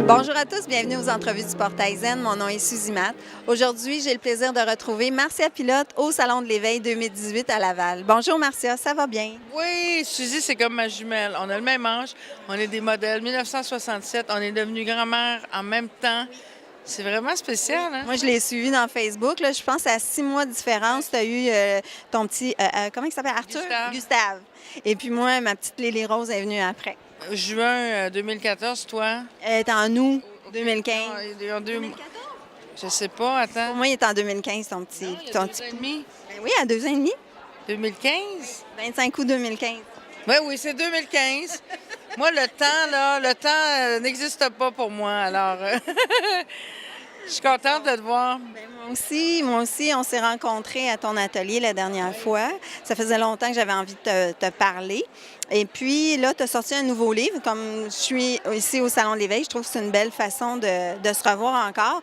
Bonjour à tous, bienvenue aux entrevues du Portail Zen. Mon nom est Suzy Matt. Aujourd'hui, j'ai le plaisir de retrouver Marcia Pilote au Salon de l'Éveil 2018 à Laval. Bonjour Marcia, ça va bien? Oui, Suzy, c'est comme ma jumelle. On a le même âge, on est des modèles. 1967, on est devenus grand-mère en même temps. C'est vraiment spécial, hein? Moi, je l'ai suivi dans Facebook. Là, je pense à 6 mois de différence. Tu as eu ton petit, comment il s'appelle, Arthur? Gustave. Et puis moi, ma petite Lily Rose est venue après. Juin 2014, toi? Elle est en août 2015. Je sais pas, attends. Pour moi, il est en 2015, ton petit. Non, il y a ton 2 petit... ans et demi. Ben oui, à 2 ans et demi. 2015? 25 août 2015. Oui, c'est 2015. Moi, le temps n'existe pas pour moi, alors je suis contente de te voir. Ben, moi aussi, on s'est rencontrés à ton atelier la dernière fois. Ça faisait longtemps que j'avais envie de te parler. Et puis là, tu as sorti un nouveau livre. Comme je suis ici au Salon de l'Éveil, je trouve que c'est une belle façon de se revoir encore.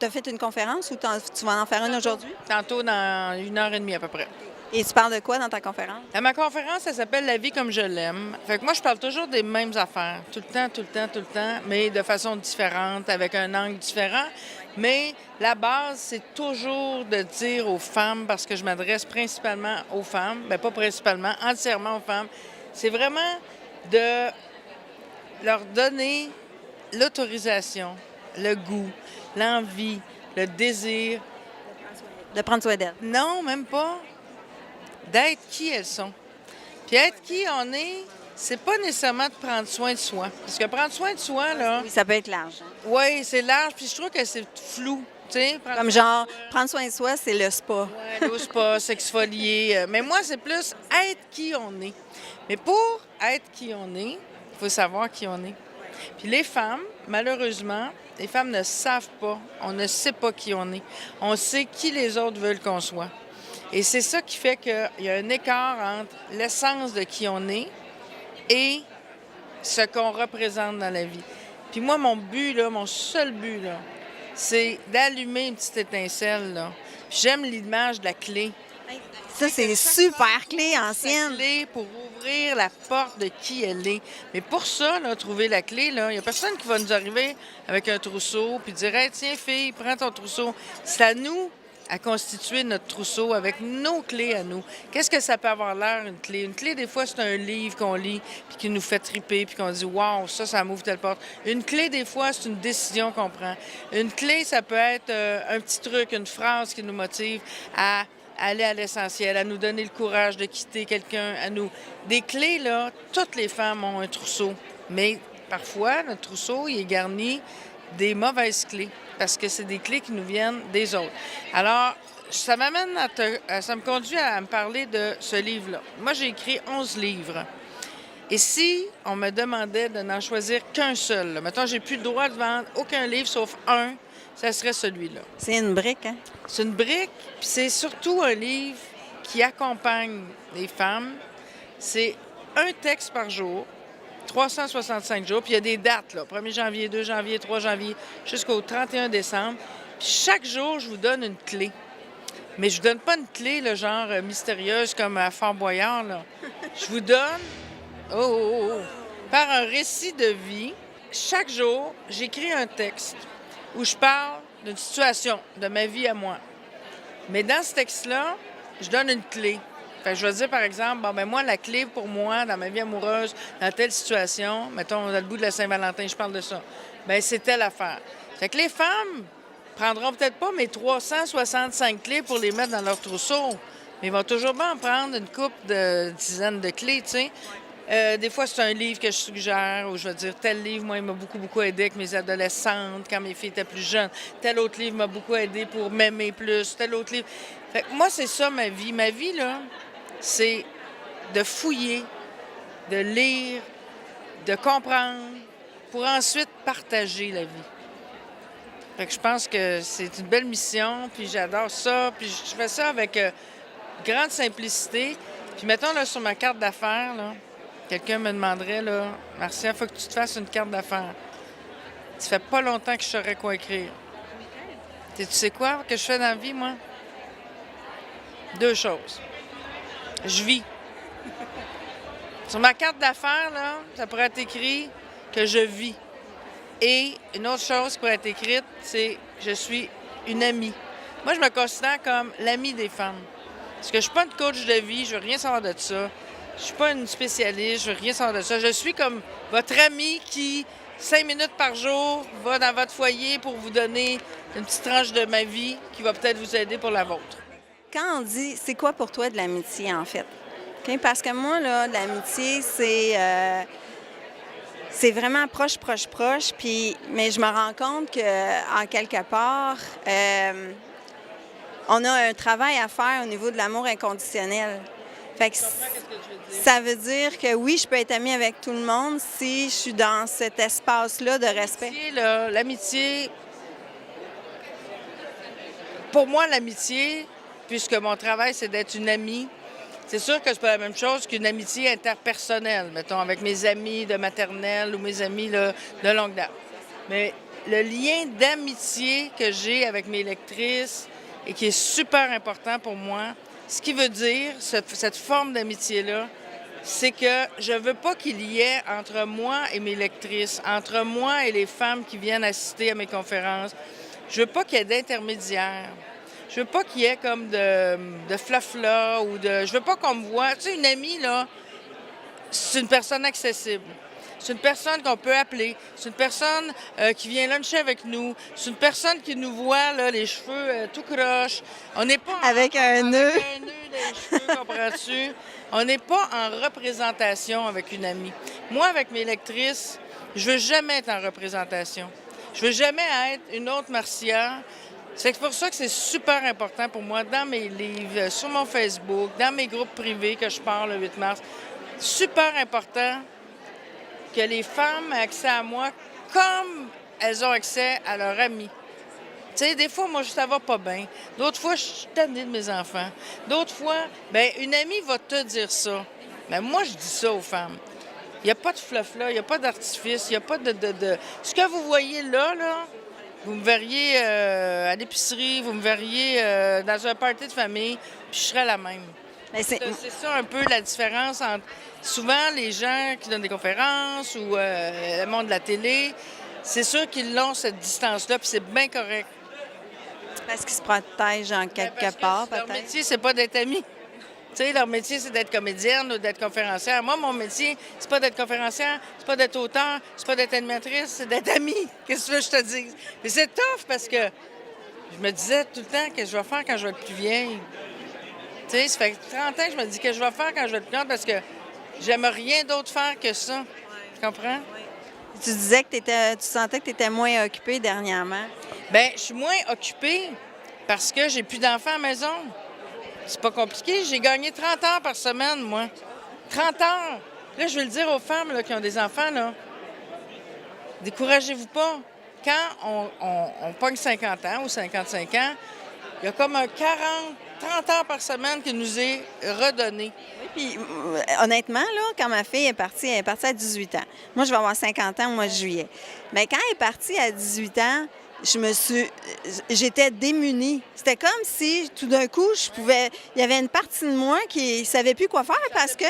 Tu as fait une conférence ou tu vas en faire une aujourd'hui? Tantôt, dans 1 heure et demie à peu près. Et tu parles de quoi dans ta conférence? Ma conférence, elle s'appelle « La vie comme je l'aime ». Fait que moi, je parle toujours des mêmes affaires, tout le temps, mais de façon différente, avec un angle différent. Mais la base, c'est toujours de dire aux femmes, parce que je m'adresse principalement aux femmes, bien pas principalement, entièrement aux femmes, c'est vraiment de leur donner l'autorisation, le goût, l'envie, le désir. De prendre soin d'elle. Non, même pas. D'être qui elles sont. Puis être qui on est, c'est pas nécessairement de prendre soin de soi. Parce que prendre soin de soi, là... Oui, ça peut être large. Hein? Oui, c'est large, puis je trouve que c'est flou. Comme genre, prendre soin de soi, c'est le spa. Oui, le spa, s'exfolier. Mais moi, c'est plus être qui on est. Mais pour être qui on est, il faut savoir qui on est. Puis les femmes, malheureusement, les femmes ne savent pas. On ne sait pas qui on est. On sait qui les autres veulent qu'on soit. Et c'est ça qui fait qu'il y a un écart entre l'essence de qui on est et ce qu'on représente dans la vie. Puis moi, mon but, là, mon seul but, là, c'est d'allumer une petite étincelle. Là. Puis j'aime l'image de la clé. Ça, c'est super clé ancienne. La clé pour ouvrir la porte de qui elle est. Mais pour ça, là, trouver la clé, il n'y a personne qui va nous arriver avec un trousseau puis dire hey, « Tiens, fille, prends ton trousseau. » C'est à nous à constituer notre trousseau avec nos clés à nous. Qu'est-ce que ça peut avoir l'air, une clé? Une clé, des fois, c'est un livre qu'on lit puis qui nous fait triper puis qu'on dit « Wow, ça m'ouvre telle porte. » Une clé, des fois, c'est une décision qu'on prend. Une clé, ça peut être un petit truc, une phrase qui nous motive à aller à l'essentiel, à nous donner le courage de quitter quelqu'un, à nous... Des clés, là, toutes les femmes ont un trousseau. Mais parfois, notre trousseau, il est garni des mauvaises clés, parce que c'est des clés qui nous viennent des autres. Alors, ça m'amène ça me conduit à me parler de ce livre-là. Moi, j'ai écrit 11 livres. Et si on me demandait de n'en choisir qu'un seul, là, mettons, j'ai plus le droit de vendre aucun livre sauf un, ça serait celui-là. C'est une brique, hein? C'est une brique, puis c'est surtout un livre qui accompagne les femmes. C'est un texte par jour, 365 jours, puis il y a des dates, là, 1er janvier, 2 janvier, 3 janvier, jusqu'au 31 décembre. Puis chaque jour, je vous donne une clé. Mais je vous donne pas une clé, le genre mystérieuse comme à Fort Boyard, là. Je vous donne, par un récit de vie. Chaque jour, j'écris un texte où je parle d'une situation de ma vie à moi. Mais dans ce texte-là, je donne une clé. Fait que je vais dire, par exemple, moi, la clé pour moi, dans ma vie amoureuse, dans telle situation, mettons, dans le bout de la Saint-Valentin, je parle de ça, bien, c'est telle affaire. Fait que les femmes prendront peut-être pas mes 365 clés pour les mettre dans leur trousseau, mais ils vont toujours bien en prendre une couple de dizaines de clés, tu sais. Des fois, c'est un livre que je suggère, ou je vais dire, tel livre, moi, il m'a beaucoup aidé avec mes adolescentes, quand mes filles étaient plus jeunes. Tel autre livre m'a beaucoup aidé pour m'aimer plus. Tel autre livre. Fait que moi, c'est ça, ma vie. Ma vie, là, c'est de fouiller, de lire, de comprendre, pour ensuite partager la vie. Fait que je pense que c'est une belle mission, puis j'adore ça, puis je fais ça avec grande simplicité. Puis mettons, là, sur ma carte d'affaires, là, quelqu'un me demanderait, là, « Marcia, il faut que tu te fasses une carte d'affaires. » Ça fait pas longtemps que je saurais quoi écrire. Tu sais quoi que je fais dans la vie, moi? 2 choses. Je vis. Sur ma carte d'affaires, là, ça pourrait être écrit que je vis. Et une autre chose pour être écrite, c'est je suis une amie. Moi, je me considère comme l'amie des femmes. Parce que je ne suis pas une coach de vie, je ne veux rien savoir de ça. Je ne suis pas une spécialiste, je ne veux rien savoir de ça. Je suis comme votre amie qui, 5 minutes par jour, va dans votre foyer pour vous donner une petite tranche de ma vie qui va peut-être vous aider pour la vôtre. Quand on dit, c'est quoi pour toi de l'amitié, en fait? OK? Parce que moi, là, de l'amitié, c'est vraiment proche, proche, proche. Puis, mais je me rends compte qu'en quelque part, on a un travail à faire au niveau de l'amour inconditionnel. Fait que ça veut dire que oui, je peux être amie avec tout le monde si je suis dans cet espace-là de respect. L'amitié, pour moi, l'amitié, puisque mon travail, c'est d'être une amie, c'est sûr que c'est pas la même chose qu'une amitié interpersonnelle, mettons, avec mes amis de maternelle ou mes amis là, de longue date. Mais le lien d'amitié que j'ai avec mes lectrices et qui est super important pour moi, ce qui veut dire, cette forme d'amitié-là, c'est que je veux pas qu'il y ait entre moi et mes lectrices, entre moi et les femmes qui viennent assister à mes conférences, je veux pas qu'il y ait d'intermédiaire. Je veux pas qu'il y ait comme de flafla ou de... Je veux pas qu'on me voie... Tu sais, une amie, là, c'est une personne accessible. C'est une personne qu'on peut appeler. C'est une personne qui vient luncher avec nous. C'est une personne qui nous voit, là, les cheveux tout croche. On n'est pas... Avec un nœud. Avec un nœud des cheveux, comprends-tu? On n'est pas en représentation avec une amie. Moi, avec mes lectrices, je veux jamais être en représentation. Je veux jamais être une autre Marcia. C'est pour ça que c'est super important pour moi, dans mes livres, sur mon Facebook, dans mes groupes privés que je parle le 8 mars. Super important que les femmes aient accès à moi comme elles ont accès à leurs amis. Tu sais, des fois, moi, ça va pas bien. D'autres fois, je suis tannée de mes enfants. D'autres fois, bien, une amie va te dire ça. Mais moi, je dis ça aux femmes. Il n'y a pas de fluff-là, il n'y a pas d'artifice, il n'y a pas de... Ce que vous voyez là, vous me verriez à l'épicerie, vous me verriez dans un party de famille, puis je serais la même. C'est ça un peu la différence entre souvent les gens qui donnent des conférences ou le monde de la télé. C'est sûr qu'ils ont cette distance-là, puis c'est bien correct. Parce qu'ils se protègent en quelque part, peut-être. Leur métier, c'est pas d'être amis. Tu sais, leur métier, c'est d'être comédienne ou d'être conférencière. Moi, mon métier, c'est pas d'être conférencière, c'est pas d'être auteur, c'est pas d'être animatrice, c'est d'être amie. Qu'est-ce que tu veux que je te dise? Mais c'est tough parce que je me disais tout le temps qu'est-ce que je vais faire quand je vais être plus vieille. Tu sais, ça fait 30 ans que je me dis que je vais faire quand je vais être plus grande parce que j'aime rien d'autre faire que ça. Tu comprends? Tu disais que tu sentais que tu étais moins occupée dernièrement. Bien, je suis moins occupée parce que j'ai plus d'enfants à la maison. C'est pas compliqué. J'ai gagné 30 heures par semaine, moi. 30 heures! Là, je veux le dire aux femmes là, qui ont des enfants, là. Découragez-vous pas. Quand on pogne 50 ans ou 55 ans, il y a comme un 30 heures par semaine qui nous est redonné. Oui, puis honnêtement, là, quand ma fille elle est partie à 18 ans. Moi, je vais avoir 50 ans au mois de juillet. Mais quand elle est partie à 18 ans, j'étais démunie. C'était comme si, tout d'un coup, il y avait une partie de moi qui savait plus quoi faire parce que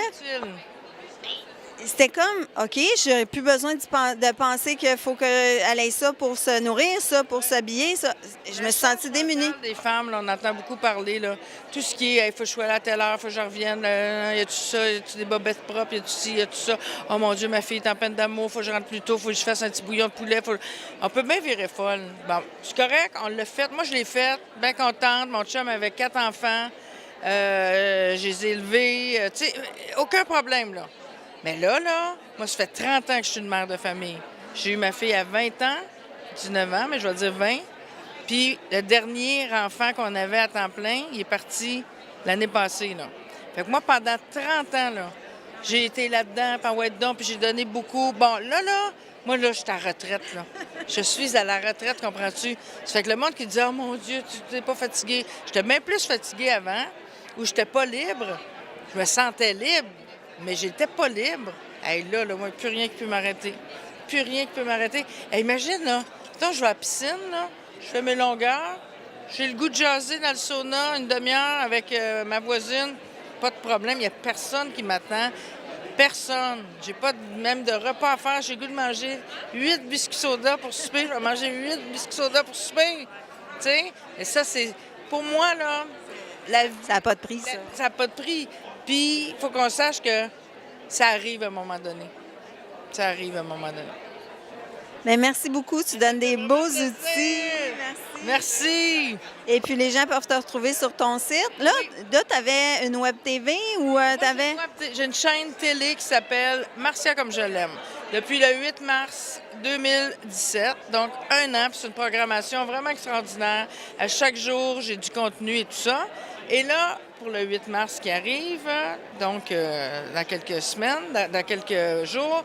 c'était comme, OK, j'aurais plus besoin de penser qu'il faut qu'elle ait ça pour se nourrir, ça pour s'habiller, ça. Je me suis sentie démunie. Des femmes, là, on entend beaucoup parler, là. Tout ce qui est, il faut que je sois là à telle heure, il faut que je revienne, y a tout ça, y a-tu des bobettes propres, y a tout ci, y a tout ça. Oh mon Dieu, ma fille est en peine d'amour, faut que je rentre plus tôt, faut que je fasse un petit bouillon de poulet. On peut bien virer folle. Bon, c'est correct, on l'a fait. Moi, je l'ai fait, bien contente. Mon chum avait 4 enfants, je les ai élevés, tu sais, aucun problème, là. Mais là, moi, ça fait 30 ans que je suis une mère de famille. J'ai eu ma fille à 20 ans, 19 ans, mais je vais dire 20. Puis le dernier enfant qu'on avait à temps plein, il est parti l'année passée, là. Fait que moi, pendant 30 ans, là, j'ai été là-dedans, puis en ouais dedans, puis j'ai donné beaucoup. Bon, moi, je suis à la retraite, là. Je suis à la retraite, comprends-tu? Ça fait que le monde qui dit « Oh mon Dieu, tu n'es pas fatiguée. » J'étais bien plus fatiguée avant, où j'étais pas libre. Je me sentais libre. Mais j'étais pas libre. Hey, là, moi, plus rien qui peut m'arrêter. Plus rien qui peut m'arrêter. Hey, imagine, là, quand je vais à la piscine, là, je fais mes longueurs, j'ai le goût de jaser dans le sauna une demi-heure avec ma voisine, pas de problème, il n'y a personne qui m'attend. personne. J'ai pas même de repas à faire. J'ai le goût de manger 8 biscuits soda pour souper. Je vais manger 8 biscuits soda pour souper. Tu sais? Et ça, c'est... Pour moi, là, la vie... Ça n'a pas de prix, ça. Ça n'a pas de prix. Puis, il faut qu'on sache que ça arrive à un moment donné. Ça arrive à un moment donné. Bien, merci beaucoup. Tu donnes des beaux plaisir. outils. Merci. Et puis, les gens peuvent te retrouver sur ton site. Là, tu avais une web TV ou Moi, tu avais... j'ai une chaîne télé qui s'appelle Marcia comme je l'aime. Depuis le 8 mars 2017, donc 1 an, puis c'est une programmation vraiment extraordinaire. À chaque jour, j'ai du contenu et tout ça. Et là, pour le 8 mars qui arrive, donc dans quelques semaines, dans quelques jours,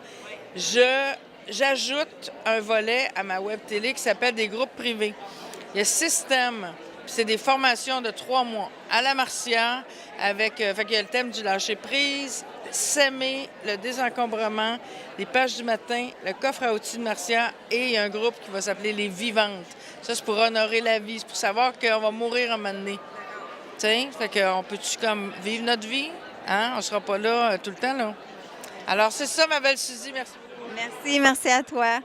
j'ajoute un volet à ma web télé qui s'appelle des groupes privés. Il y a 6 thèmes. C'est des formations de 3 mois à la Marcia avec fait qu'il y a le thème du lâcher-prise, s'aimer, le désencombrement, les pages du matin, le coffre à outils de Marcia et il y a un groupe qui va s'appeler les vivantes. Ça, c'est pour honorer la vie, c'est pour savoir qu'on va mourir un moment donné. Tu sais, fait qu'on peut-tu comme vivre notre vie? Hein? On sera pas là tout le temps, là. Alors, c'est ça, ma belle Suzy. Merci beaucoup. Merci à toi.